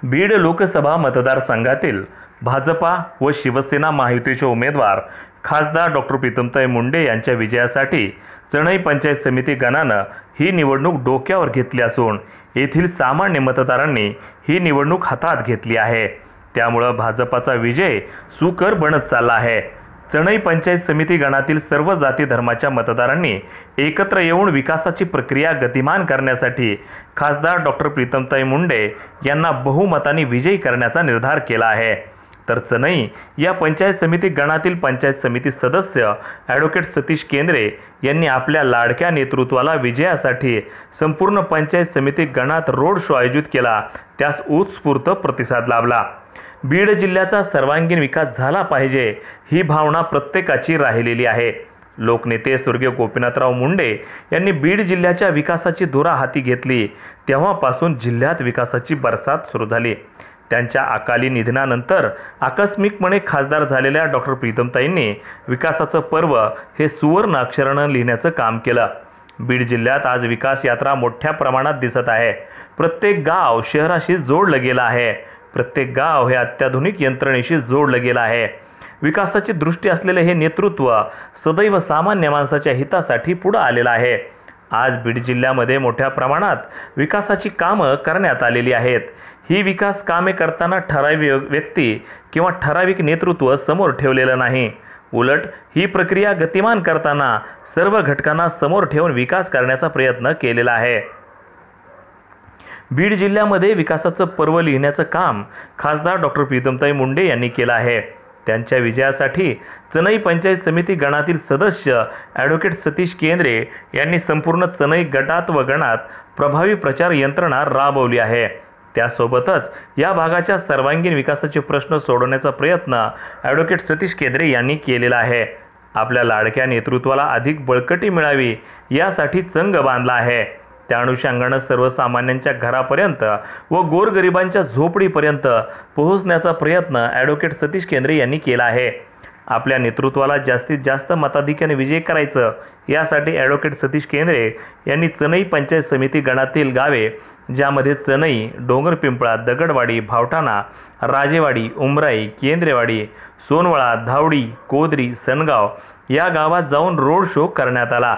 बीड लोकसभा मतदारसंघातील भाजपा व शिवसेना महायुतीचे उमेदवार खासदार डॉक्टर प्रीतमताई मुंडे यांच्या विजयासाठी चणई पंचायत समिती गणानं ही निवडणूक डोक्यावर घेतली असून येथील सामान्य मतदारांनी ही निवडणूक हातात घेतली आहे। त्यामुळे भाजपाचा विजय सुकर बनत चालला आहे। चणई पंचायत समिती गणातील सर्व जाती धर्माच्या मतदारांनी एकत्र येऊन विकासाची प्रक्रिया गतिमान करण्यासाठी खासदार डॉक्टर प्रीतमताई मुंडे यांना बहुमताने विजयी करण्याचा निर्धार केला आहे। तर चणई या पंचायत समिती गणातील पंचायत समिती सदस्य ॲडव्होकेट सतीश केंद्रे यांनी आपल्या लाडक्या नेतृत्वाला विजयासाठी संपूर्ण पंचायत समिती गणात रोड शो आयोजित केला, त्यास उत्स्फूर्त प्रतिसाद लाभला। बीड जिल्ह्याचा सर्वांगीण विकास झाला पाहिजे ही भावना प्रत्येकाची राहिलेली आहे। लोकनेते स्वर्गीय गोपीनाथराव मुंडे यांनी बीड जिल्ह्याच्या विकासाची धुरा हाती घेतली तेव्हापासून जिल्ह्यात विकासाची बरसात सुरू झाली। त्यांच्या अकाली निधनानंतर आकस्मिकपणे खासदार झालेल्या डॉक्टर प्रीतमताईंनी विकासाचं पर्व हे सुवर्ण अक्षरानं लिहिण्याचं काम केलं। बीड जिल्ह्यात आज विकास यात्रा मोठ्या प्रमाणात दिसत आहे। प्रत्येक गाव शहराशी जोडलं गेलं आहे। प्रत्येक गाव हे अत्याधुनिक यंत्रणेशी जोडलं गेलं आहे। विकासाची दृष्टी असलेले हे नेतृत्व सदैव सामान्य माणसाच्या हितासाठी पुढे आलेलं आहे। आज बीड जिल्ह्यामध्ये मोठ्या प्रमाणात विकासाची कामं करण्यात आलेली आहेत। ही विकास कामे करताना ठराविक व्यक्ती किंवा ठराविक नेतृत्व समोर ठेवलेलं नाही, उलट ही प्रक्रिया गतिमान करताना सर्व घटकांना समोर ठेवून विकास करण्याचा प्रयत्न केलेला आहे। बीड जिल्ह्यामध्ये विकासाचं पर्व लिहिण्याचं काम खासदार डॉक्टर प्रीतमताई मुंडे यांनी केलं आहे। त्यांच्या विजयासाठी चणई पंचायत समिती गणातील सदस्य ॲडव्होकेट सतीश केंद्रे यांनी संपूर्ण चणई गटात व गणात प्रभावी प्रचार यंत्रणा राबवली आहे। त्यासोबतच या भागाच्या सर्वांगीण विकासाचे प्रश्न सोडवण्याचा प्रयत्न ॲडव्होकेट सतीश केंद्रे यांनी केलेला आहे। आपल्या लाडक्या नेतृत्वाला अधिक बळकटी मिळावी यासाठी चंग बांधला आहे। त्या अनुषंगाने सर्वसामान्यांच्या घरापर्यंत व गोरगरिबांच्या झोपडीपर्यंत पोहोचण्याचा प्रयत्न ॲडव्होकेट सतीश केंद्रे यांनी केला आहे। आपल्या नेतृत्वाला जास्तीत जास्त मताधिक्याने विजय करायचं यासाठी ॲडव्होकेट सतीश केंद्रे यांनी चणई पंचायत समिती गणातील गावे, ज्यामध्ये चणई, डोंगरपिंपळा, दगडवाडी, भावठाणा, राजेवाडी, उमराई, केंद्रेवाडी, सोनवळा, धावडी, कोदरी, सनगाव या गावात जाऊन रोड शो करण्यात आला।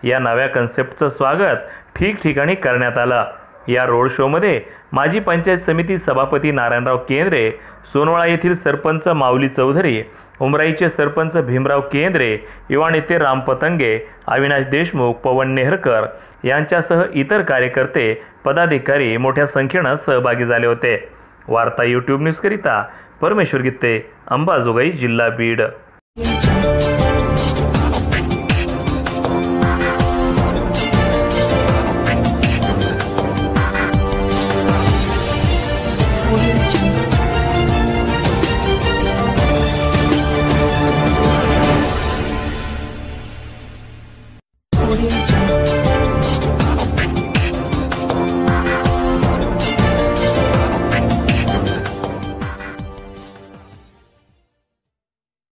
या नव्या कन्सेप्टचं स्वागत ठिकठिकाणी करण्यात आलं। या रोड शोमध्ये माजी पंचायत समिती सभापती नारायणराव केंद्रे, सोनवळा येथील सरपंच माऊली चौधरी, उमराईचे सरपंच भीमराव केंद्रे, युवा नेते राम पतंगे, अविनाश देशमुख, पवन नेहरकर यांच्यासह इतर कार्यकर्ते, पदाधिकारी मोठ्या संख्येने सहभागी झाले होते। वार्ता यूट्यूब न्यूज करिता परमेश्वर गित्ते, अंबाजोगाई, जिल्हा बीड।